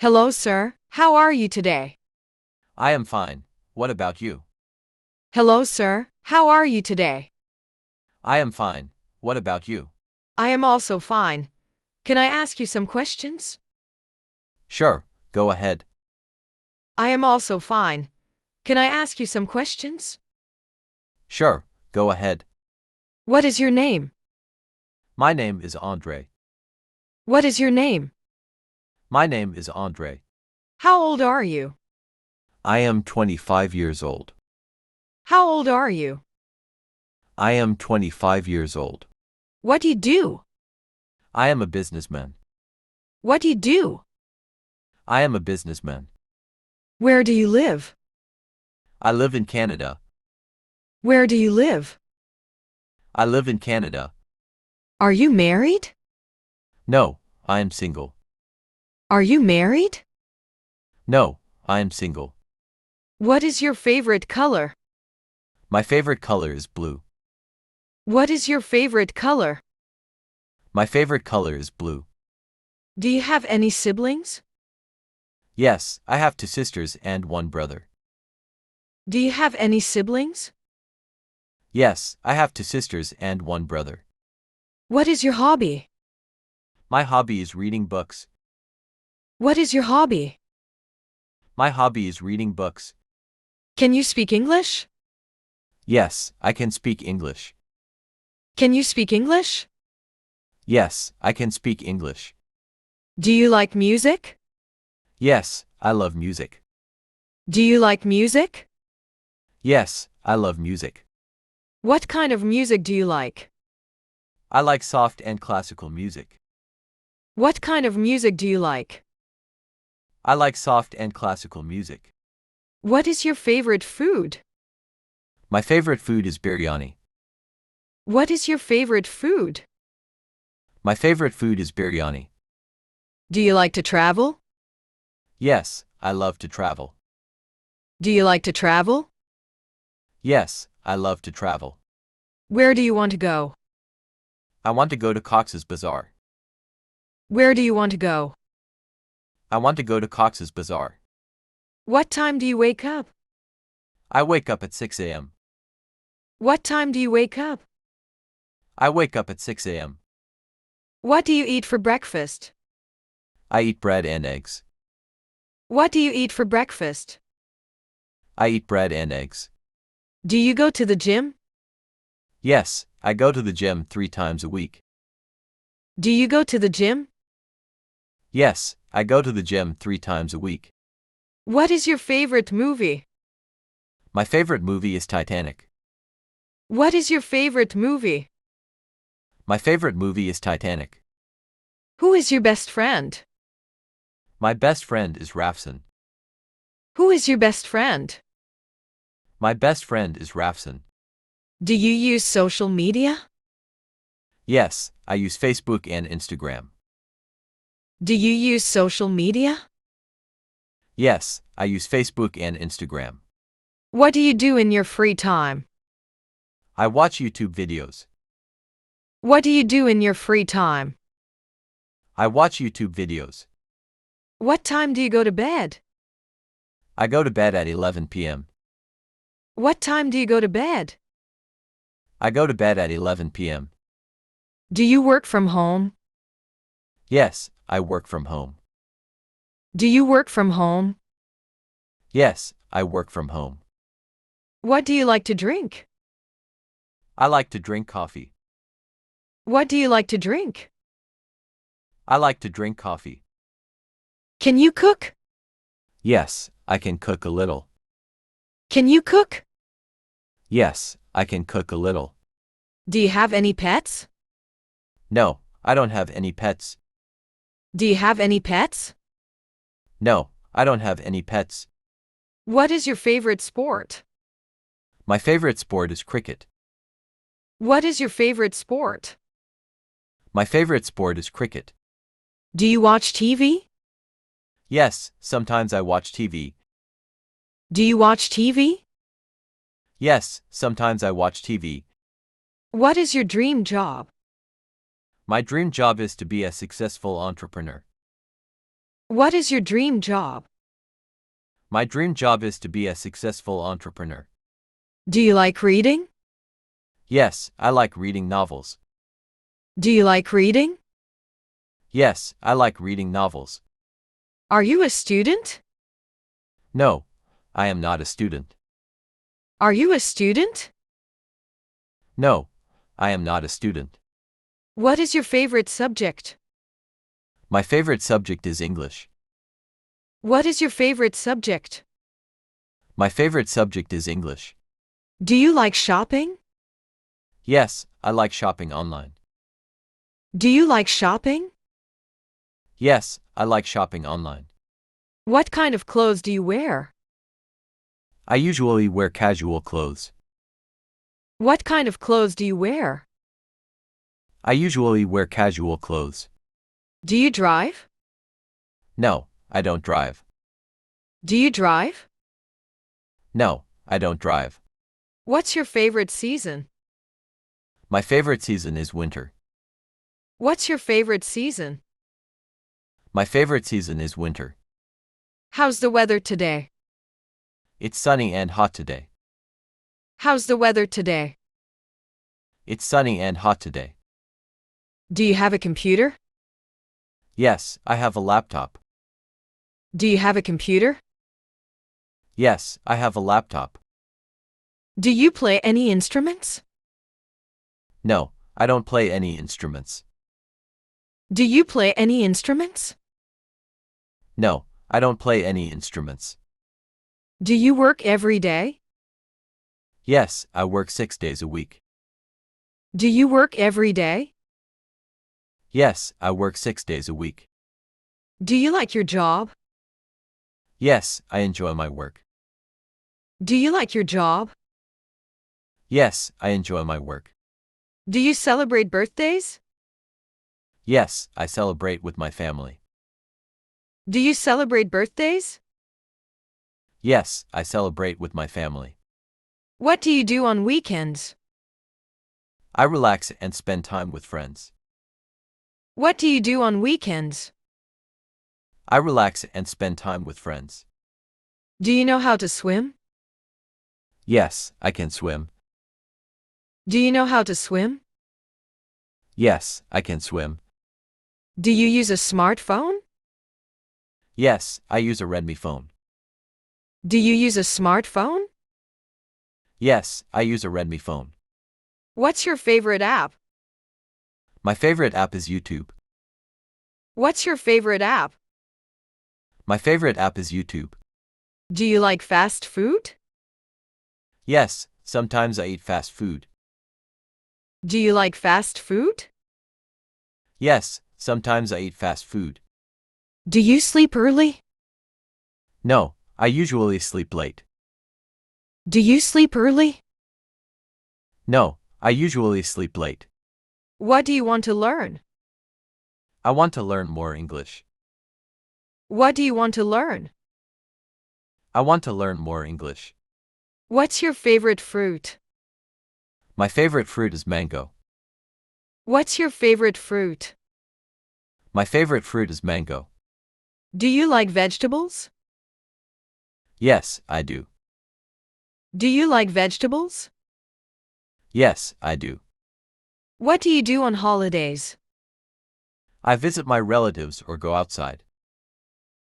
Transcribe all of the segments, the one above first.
Hello, sir. How are you today? I am fine. What about you? Hello, sir. How are you today? I am fine. What about you? I am also fine. Can I ask you some questions? Sure, go ahead. I am also fine. Can I ask you some questions? Sure, go ahead. What is your name? My name is Andre. What is your name? My name is Andre. How old are you? I am 25 years old. How old are you? I am 25 years old. What do you do? I am a businessman. What do you do? I am a businessman. Where do you live? I live in Canada. Where do you live? I live in Canada. Are you married? No, I am single. Are you married? No, I am single. What is your favorite color? My favorite color is blue. What is your favorite color? My favorite color is blue. Do you have any siblings? Yes, I have two sisters and one brother. Do you have any siblings? Yes, I have two sisters and one brother. What is your hobby? My hobby is reading books. What is your hobby? My hobby is reading books. Can you speak English? Yes, I can speak English. Can you speak English? Yes, I can speak English. Do you like music? Yes, I love music. Do you like music? Yes, I love music. What kind of music do you like? I like soft and classical music. What kind of music do you like? I like soft and classical music. What is your favorite food? My favorite food is biryani. What is your favorite food? My favorite food is biryani. Do you like to travel? Yes, I love to travel. Do you like to travel? Yes, I love to travel. Where do you want to go? I want to go to Cox's Bazaar. Where do you want to go? I want to go to Cox's Bazaar. What time do you wake up? I wake up at 6 a.m. What time do you wake up? I wake up at 6 a.m. What do you eat for breakfast? I eat bread and eggs. What do you eat for breakfast? I eat bread and eggs. Do you go to the gym? Yes, I go to the gym 3 times a week. Do you go to the gym? Yes, I go to the gym 3 times a week. What is your favorite movie? My favorite movie is Titanic. What is your favorite movie? My favorite movie is Titanic. Who is your best friend? My best friend is Rafson. Who is your best friend? My best friend is Rafson. Do you use social media? Yes, I use Facebook and Instagram. Do you use social media? Yes, I use Facebook and Instagram. What do you do in your free time? I watch YouTube videos. What do you do in your free time? I watch YouTube videos. What time do you go to bed? I go to bed at 11 p.m. What time do you go to bed? I go to bed at 11 p.m. Do you work from home? Yes, I work from home. Do you work from home? Yes, I work from home. What do you like to drink? I like to drink coffee. What do you like to drink? I like to drink coffee. Can you cook? Yes, I can cook a little. Can you cook? Yes, I can cook a little. Do you have any pets? No, I don't have any pets. Do you have any pets? No, I don't have any pets. What is your favorite sport? My favorite sport is cricket. What is your favorite sport? My favorite sport is cricket. Do you watch TV? Yes, sometimes I watch TV. Do you watch TV? Yes, sometimes I watch TV. What is your dream job? My dream job is to be a successful entrepreneur. What is your dream job? My dream job is to be a successful entrepreneur. Do you like reading? Yes, I like reading novels. Do you like reading? Yes, I like reading novels. Are you a student? No, I am not a student. Are you a student? No, I am not a student. What is your favorite subject? My favorite subject is English. What is your favorite subject? My favorite subject is English. Do you like shopping? Yes, I like shopping online. Do you like shopping? Yes, I like shopping online. What kind of clothes do you wear? I usually wear casual clothes. What kind of clothes do you wear? I usually wear casual clothes. Do you drive? No, I don't drive. Do you drive? No, I don't drive. What's your favorite season? My favorite season is winter. What's your favorite season? My favorite season is winter. How's the weather today? It's sunny and hot today. How's the weather today? It's sunny and hot today. Do you have a computer? Yes, I have a laptop. Do you have a computer? Yes, I have a laptop. Do you play any instruments? No, I don't play any instruments. Do you play any instruments? No, I don't play any instruments. Do you work every day? Yes, I work 6 days a week. Do you work every day? Yes, I work 6 days a week. Do you like your job? Yes, I enjoy my work. Do you like your job? Yes, I enjoy my work. Do you celebrate birthdays? Yes, I celebrate with my family. Do you celebrate birthdays? Yes, I celebrate with my family. What do you do on weekends? I relax and spend time with friends. What do you do on weekends? I relax and spend time with friends. Do you know how to swim? Yes, I can swim. Do you know how to swim? Yes, I can swim. Do you use a smartphone? Yes, I use a Redmi phone. Do you use a smartphone? Yes, I use a Redmi phone. What's your favorite app? My favorite app is YouTube. What's your favorite app? My favorite app is YouTube. Do you like fast food? Yes, sometimes I eat fast food. Do you like fast food? Yes, sometimes I eat fast food. Do you sleep early? No, I usually sleep late. Do you sleep early? No, I usually sleep late. What do you want to learn? I want to learn more English. What do you want to learn? I want to learn more English. What's your favorite fruit? My favorite fruit is mango. What's your favorite fruit? My favorite fruit is mango. Do you like vegetables? Yes, I do. Do you like vegetables? Yes, I do. What do you do on holidays? I visit my relatives or go outside.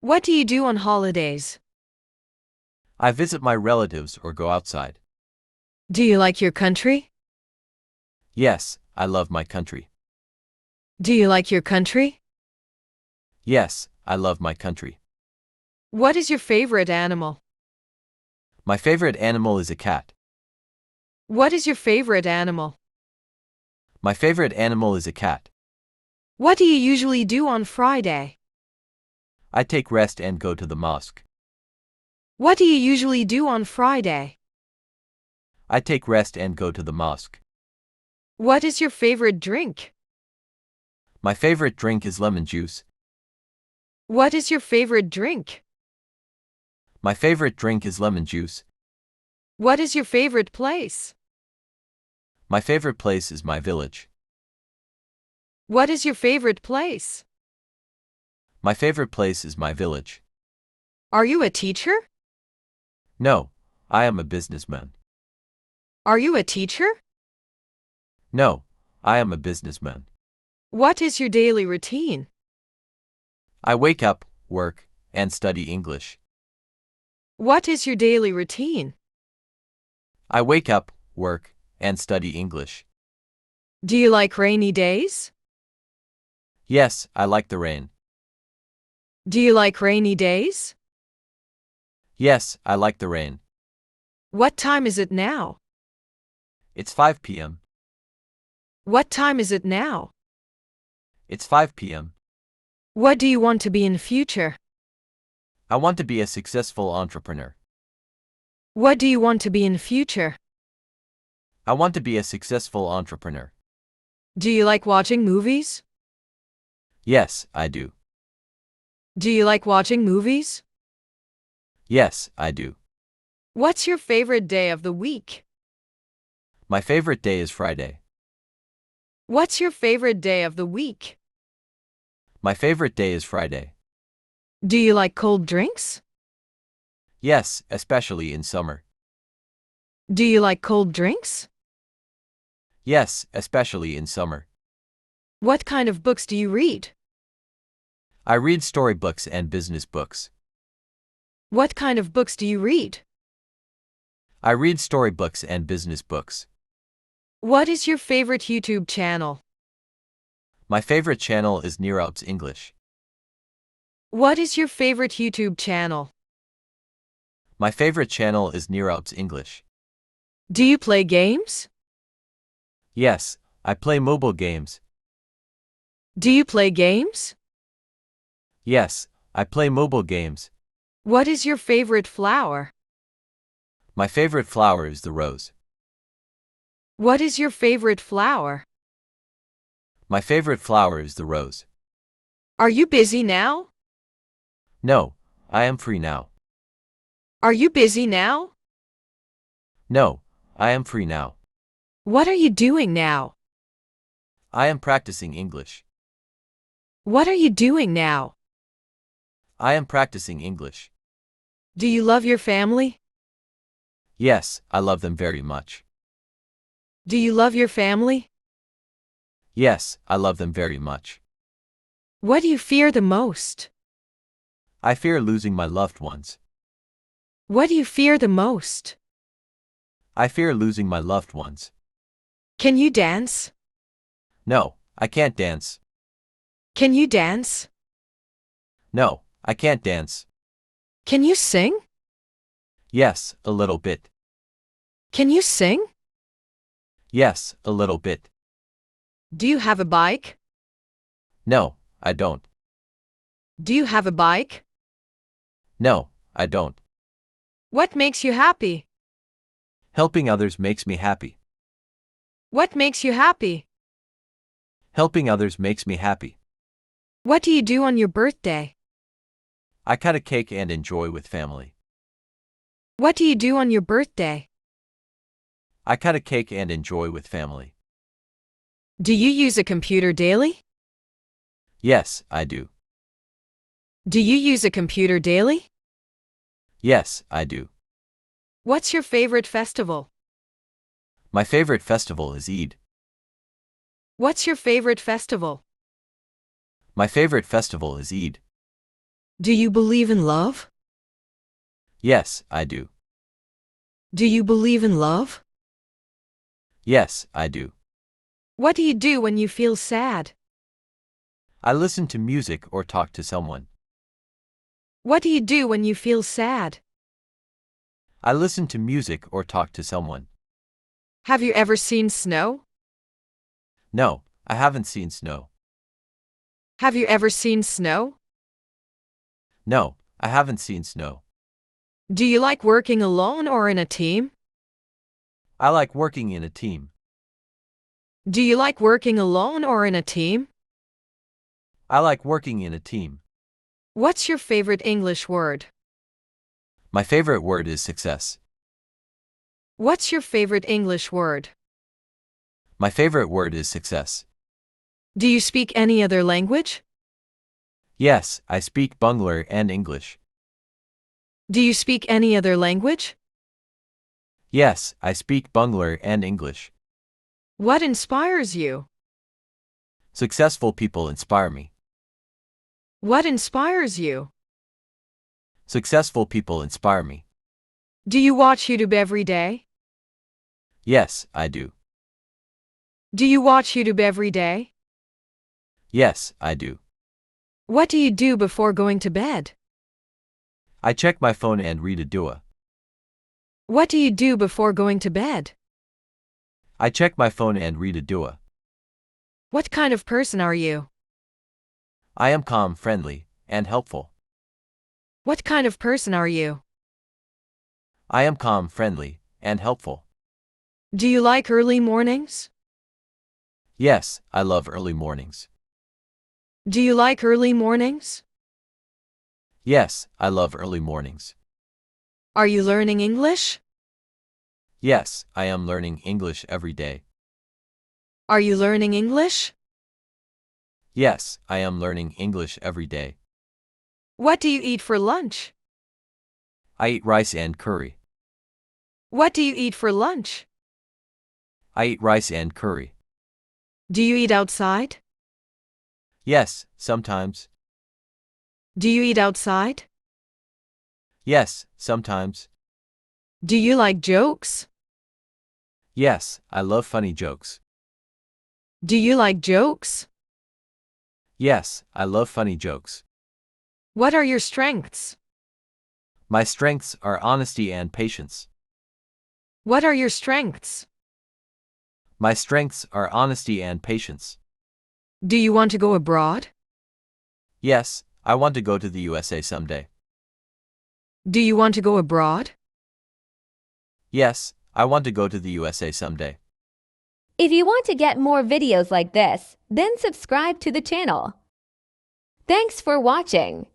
What do you do on holidays? I visit my relatives or go outside. Do you like your country? Yes, I love my country. Do you like your country? Yes, I love my country. What is your favorite animal? My favorite animal is a cat. What is your favorite animal? My favorite animal is a cat. What do you usually do on Friday? I take rest and go to the mosque. What do you usually do on Friday? I take rest and go to the mosque. What is your favorite drink? My favorite drink is lemon juice. What is your favorite drink? My favorite drink is lemon juice. What is your favorite place? My favorite place is my village. What is your favorite place? My favorite place is my village. Are you a teacher? No, I am a businessman. Are you a teacher? No, I am a businessman. What is your daily routine? I wake up, work, and study English. What is your daily routine? I wake up, work, and study English. Do you like rainy days? Yes, I like the rain. Do you like rainy days? Yes, I like the rain. What time is it now? It's 5 p.m. What time is it now? It's 5 p.m. What do you want to be in future? I want to be a successful entrepreneur. What do you want to be in future? I want to be a successful entrepreneur. Do you like watching movies? Yes, I do. Do you like watching movies? Yes, I do. What's your favorite day of the week? My favorite day is Friday. What's your favorite day of the week? My favorite day is Friday. Do you like cold drinks? Yes, especially in summer. Do you like cold drinks? Yes, especially in summer. What kind of books do you read? I read storybooks and business books. What kind of books do you read? I read storybooks and business books. What is your favorite YouTube channel? My favorite channel is Nirobs English. What is your favorite YouTube channel? My favorite channel is Nirobs English. Do you play games? Yes, I play mobile games. Do you play games? Yes, I play mobile games. What is your favorite flower? My favorite flower is the rose. What is your favorite flower? My favorite flower is the rose. Are you busy now? No, I am free now. Are you busy now? No, I am free now. What are you doing now? I am practicing English. What are you doing now? I am practicing English. Do you love your family? Yes, I love them very much. Do you love your family? Yes, I love them very much. What do you fear the most? I fear losing my loved ones. What do you fear the most? I fear losing my loved ones. Can you dance? No, I can't dance. Can you dance? No, I can't dance. Can you sing? Yes, a little bit. Can you sing? Yes, a little bit. Do you have a bike? No, I don't. Do you have a bike? No, I don't. What makes you happy? Helping others makes me happy. What makes you happy? Helping others makes me happy. What do you do on your birthday? I cut a cake and enjoy with family. What do you do on your birthday? I cut a cake and enjoy with family. Do you use a computer daily? Yes, I do. Do you use a computer daily? Yes, I do. What's your favorite festival? My favorite festival is Eid. What's your favorite festival? My favorite festival is Eid. Do you believe in love? Yes, I do. Do you believe in love? Yes, I do. What do you do when you feel sad? I listen to music or talk to someone. What do you do when you feel sad? I listen to music or talk to someone. Have you ever seen snow? No, I haven't seen snow. Have you ever seen snow? No, I haven't seen snow. Do you like working alone or in a team? I like working in a team. Do you like working alone or in a team? I like working in a team. What's your favorite English word? My favorite word is success. What's your favorite English word? My favorite word is success. Do you speak any other language? Yes, I speak Bangla and English. Do you speak any other language? Yes, I speak Bangla and English. What inspires you? Successful people inspire me. What inspires you? Successful people inspire me. Do you watch YouTube every day? Yes, I do. Do you watch YouTube every day? Yes, I do. What do you do before going to bed? I check my phone and read a dua. What do you do before going to bed? I check my phone and read a dua. What kind of person are you? I am calm, friendly, and helpful. What kind of person are you? I am calm, friendly, and helpful. Do you like early mornings? Yes, I love early mornings. Do you like early mornings? Yes, I love early mornings. Are you learning English? Yes, I am learning English every day. Are you learning English? Yes, I am learning English every day. What do you eat for lunch? I eat rice and curry. What do you eat for lunch? I eat rice and curry. Do you eat outside? Yes, sometimes. Do you eat outside? Yes, sometimes. Do you like jokes? Yes, I love funny jokes. Do you like jokes? Yes, I love funny jokes. What are your strengths? My strengths are honesty and patience. What are your strengths? My strengths are honesty and patience. Do you want to go abroad? Yes, I want to go to the USA someday. Do you want to go abroad? Yes, I want to go to the USA someday. If you want to get more videos like this, then subscribe to the channel. Thanks for watching.